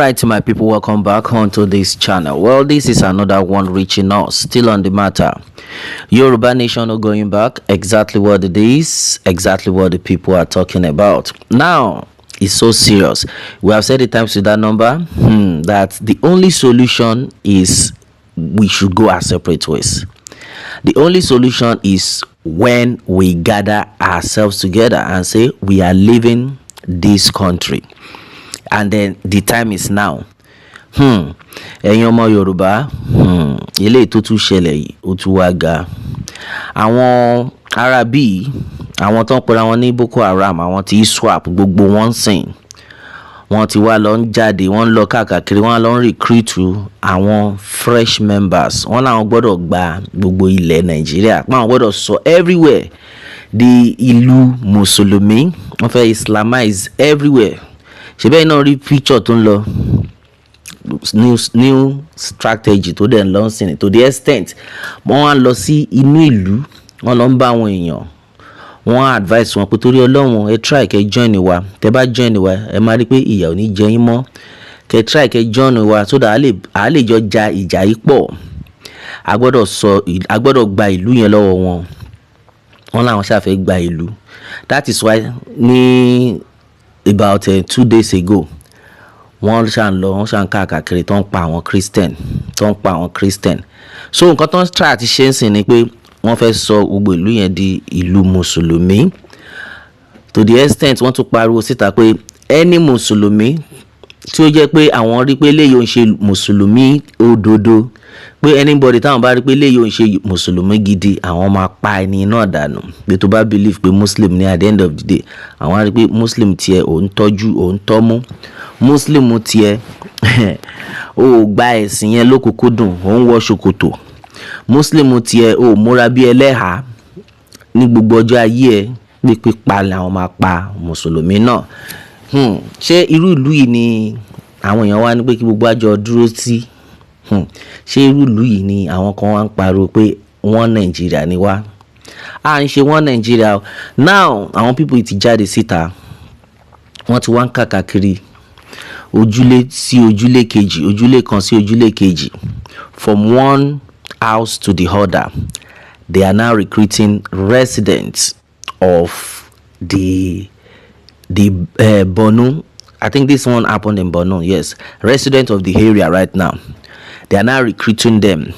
Alright, my people, welcome back onto this channel. Well, this is another one reaching us, still on the matter. Yoruba Nation are going back, exactly what it is, exactly what the people are talking about. Now, it's so serious. We have said it times with that number, that the only solution is we should go our separate ways. The only solution is when we gather ourselves together and say we are leaving this country. And then the time is now. Ẹ̀yin ọmọ Yorùbá, eléyìí tó tún ṣẹlẹ̀ yìí ó tún wá ga. Àwọn Arabi, àwọn tó ń pera wọn ní Boko Haram, àwọn tí swap gbogbo wọn sìn. Wọ́n ti wá lọ ń jáde, wọ́n lọ káàkiri, wọ́n lọ ń recruit àwọn fresh members. Wọ́n làwọn gbọ́dọ̀ gba gbogbo ilẹ̀ Nàìjíríà. Wọ́n gbọ́dọ̀ sọ everywhere. The ìlú Mùsùlùmí, wọ́n fẹ́ Islamize everywhere. Ṣé bẹ́ẹ̀ náà rí picture tó ń lọ new strategy tó dẹ̀ ń lọ sí ni to the extent wọ́n wá lọ sí inú ìlú wọ́n lọ ń bá àwọn èèyàn wọ́n advice wọn pé torí Ọlọ́run ẹ try kẹ́ join wa tẹ́ bá join wa ẹ máa rí pé ìyà ò ní jẹ yín mọ́ kẹ́ try kẹ́ join wa so that a lè jọ ja ìjà yìí pọ̀ a gbọ́dọ̀ gba ìlú yẹn lọ́wọ́ wọn wọ́n làwọn ṣàfẹ́ gba ìlú. That is why ní about 2 days ago wọ́n ṣàn káàkiri tó ń pa àwọn Christian so nǹkan tó ń try àti ṣe ń sìn ni pé wọ́n fẹ́ sọ gbogbo ìlú yẹn di ìlú mùsùlùmí to the extent wọ́n tún pariwo síta pé any mùsùlùmí tí ó jẹ́ pé àwọn rí pé eléyìí ò ń ṣe mùsùlùmí òdodo pé anybody táwọn bá rí pé eléyìí ò ń ṣe mùsùlùmí gidi àwọn máa pa ẹni náà dànù pé tó bá believe pé muslim ní at the end of the day àwọn á rí pé muslim tiẹ̀ ò ń tọ́jú ò ń tọ́mú muslim tiẹ̀ ó gba ẹ̀sìn yẹn lókùnkúndùn ò ń wọ ṣòkòtò muslim tiẹ̀ ó múra bí ẹlẹ́hàá ní gbogbo ọjọ́ ayé ẹ̀ pé pípa làwọn máa pa mùsùlùmí náà. Ṣé irú ìlú yìí ni àwọn èèyàn wá ní pé kí gbogbo àjọ dúró sí? Ṣé irú ìlú yìí ni àwọn kan wá ń pariwo pé wọ́n Nàìjíríà ni wá? À ń ṣe wọ́n Nàìjíríà. Now àwọn people ti jáde síta wọ́n ti wá ń káàkiri ojúlé sí ojúlé kejì ojúlé kan sí ojúlé kejì from one house to the other. They are now recruiting residents of the Borno. I think this one happened in Borno. Yes, residents of the area right now. They are now recruiting them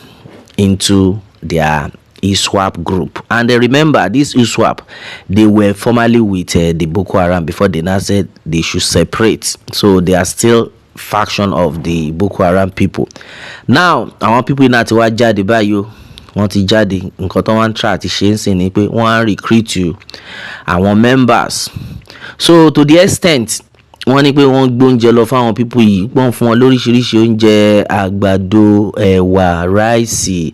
into their ISWAP group. And remember, this ISWAP, they were formerly with the Boko Haram before they now said they should separate. So they are still faction of the Boko Haram people. Now, I want people not to watch Jade by you. Want to Jade, nǹkan tó wọ́n try to ṣe ń sìn ni pé wọ́n recruit you àwọn members. So to the extent wọ́n ní pé wọ́n gbóúnjẹ lọ fáwọn people yìí wọ́n fún wọn lóríṣiríṣi oúnjẹ àgbàdo ẹ̀wà ráìsì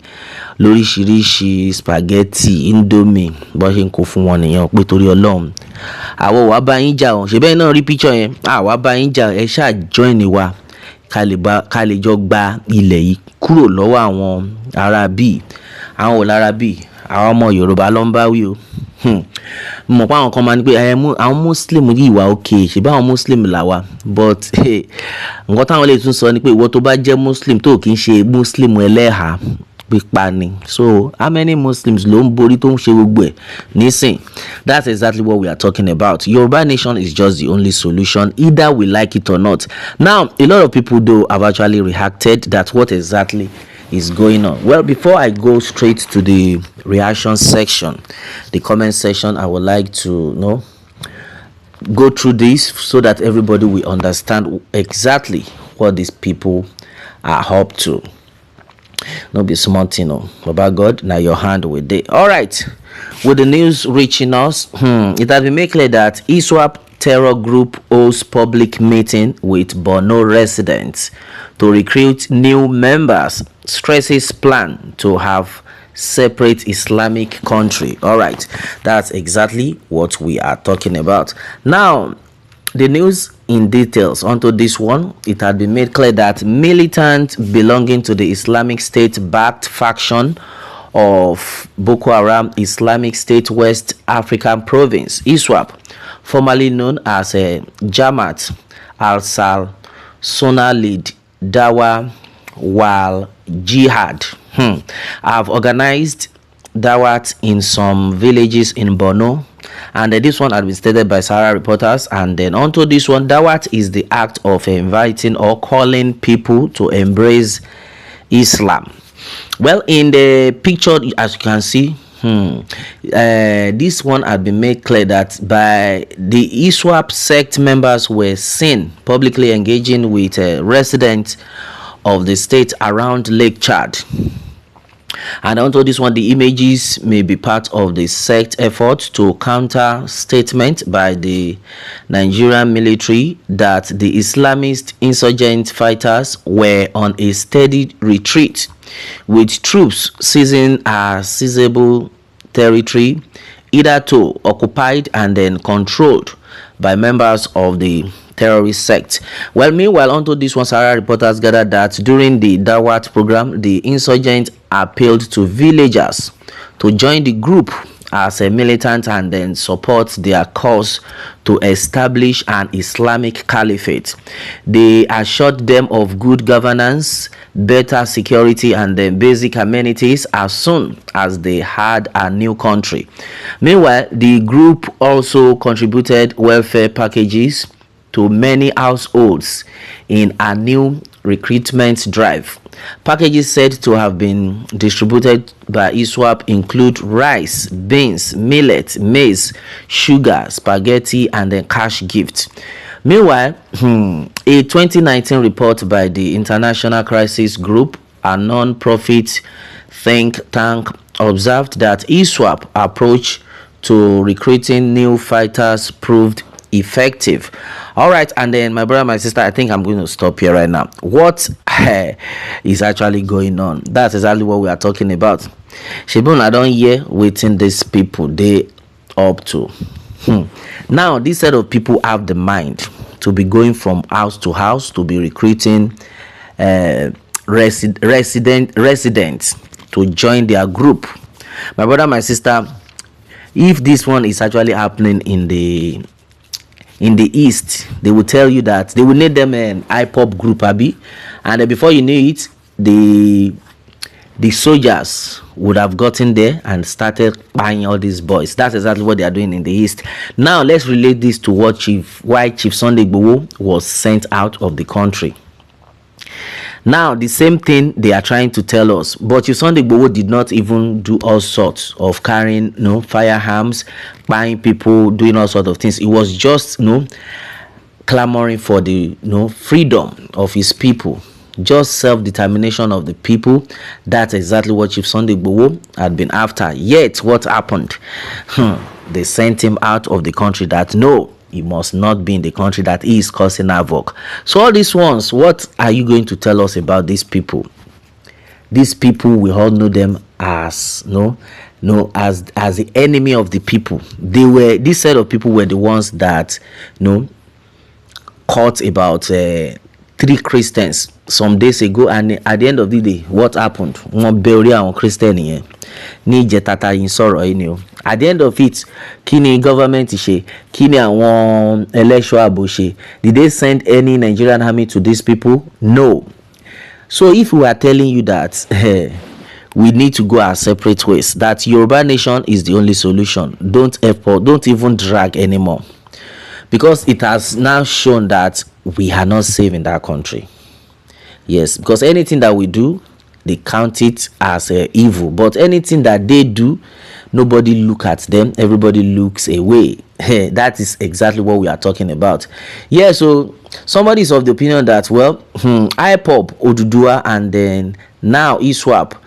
lóríṣiríṣi spaghetti indomie bó ṣe ń kó fún wọn nìyẹn pé torí Ọlọ́run àwọn wàá bá yín jà wọn ṣe bẹ́ẹ̀ náà rí picture yẹn àwa bá yín jà ẹ ṣáà join wa ká lè jọ gba ilẹ̀ yìí kúrò lọ́wọ́ àwọn Arabi àwọn ò lára bí àwọn ọmọ Yorùbá ló ń bá wí o mọ̀ pé àwọn kan máa ní pé àwọn muslim yìí wà okay ṣe bá àwọn muslim là wá but nǹkan táwọn lè tún sọ ni pé ìwọ tó bá jẹ́ muslim tó kì í ṣe muslim ẹlẹ́hàá pípa ni so how many muslims ló ń borí tó ń ṣe gbogbo ẹ̀ nísìn. That's exactly what we are talking about. Yoruba Nation is just the only solution, either we like it or not. Now a lot of people though have actually reacted that what exactly is going on. Well, before I go straight to the reaction section, the comment section, I would like to go through this so that everybody will understand exactly what these people are up to. No be smart, Baba God, now your hand with it. All right, with the news reaching us, it has been made clear that ISWAP terror group hosts public meeting with Borno residents to recruit new members, stresses plan to have separate Islamic country. All right, that's exactly what we are talking about. Now, the news in details onto this one, it had been made clear that militants belonging to the Islamic State-backed faction of Boko Haram Islamic State West African Province, ISWAP, formerly known as Jamaat al-Sal Sona lead Dawa while Jihad have organized Dawat in some villages in Borno, and this one had been stated by Sahara reporters. And then onto this one, Dawat is the act of inviting or calling people to embrace Islam. Well, in the picture, as you can see, this one had been made clear that by the ISWAP sect members were seen publicly engaging with residents of the state around Lake Chad. And onto this one, the images may be part of the sect effort to counter statement by the Nigerian military that the Islamist insurgent fighters were on a steady retreat, with troops seizing a seizable territory hitherto occupied and then controlled by members of the terrorist sect. Well, meanwhile, onto this one, Sahara reporters gathered that during the Dawat program, the insurgents appealed to villagers to join the group as a militant and then support their cause to establish an Islamic caliphate. They assured them of good governance, better security, and then basic amenities as soon as they had a new country. Meanwhile, the group also contributed welfare packages to many households in a new recruitment drive. Packages said to have been distributed by ISWAP include rice, beans, millet, maize, sugar, spaghetti, and then cash gifts. Meanwhile, a 2019 report by the International Crisis Group, a non-profit think tank, observed that ISWAP approach to recruiting new fighters proved effective. All right, and then my brother, my sister, I think I'm going to stop here right now. What is actually going on? That's exactly what we are talking about. Shibun, I don't hear waiting these people they up to. Now this set of people have the mind to be going from house to house to be recruiting residents to join their group. My brother, my sister, if this one is actually happening in the east, they will tell you that they will need them an hip-hop group, Abi, and before you knew it, the soldiers would have gotten there and started buying all these boys. That's exactly what they are doing in the east. Now let's relate this to why Chief Sunday Gbodò was sent out of the country. Now the same thing they are trying to tell us, but Chief Sunday Gbodò did not even do all sorts of carrying firearms, buying people, doing all sorts of things. It was just clamoring for the freedom of his people, just self-determination of the people. That's exactly what Chief Sunday Gbodò had been after. Yet what happened? They sent him out of the country. That no, he must not be in the country, that he is causing havoc. So all these ones, what are you going to tell us about these people? These people, we all know them as as the enemy of the people. This set of people were the ones that caught about 3 Christians some days ago, and at the end of the day, what happened? Bèrè àwọn Christian yẹn ní ìjẹtata yìí sọ̀rọ̀ yìí ni o. At the end of it, kí ni government ṣe? Kí ni àwọn ẹlẹ́ṣọ́ ààbò ṣe? Did they send any Nigerian army to these people? No. So if we are telling you that we need to go our separate ways, that Yoruba nation is the only solution, don't even drag anymore, because it has now shown that we are not safe in that country. Yes, because anything that we do, they count it as evil, but anything that they do, nobody look at them, everybody looks away. That is exactly what we are talking about. Yeah, so somebody is of the opinion that, well, IPOB, Odudua, and then now ISWAP,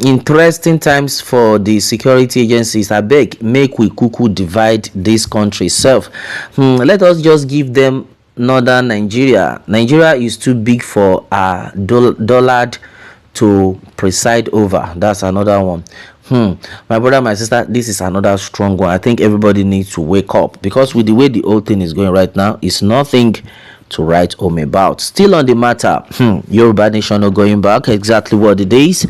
interesting times for the security agencies. I beg, make we kuku divide this country self. Let us just give them northern Nigeria. Nigeria is too big for a dullard to preside over. That's another one. My brother, my sister, this is another strong one. I think everybody needs to wake up, because with the way the whole thing is going right now, it's nothing to write home about. Still on the matter, Yoruba nation are going back. Exactly what it is,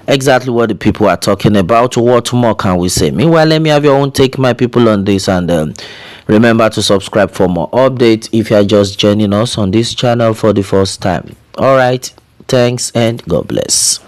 exactly what the people are talking about. What more can we say? Meanwhile, let me have your own take, my people, on this, and Remember to subscribe for more updates if you are just joining us on this channel for the first time. All right, thanks and God bless.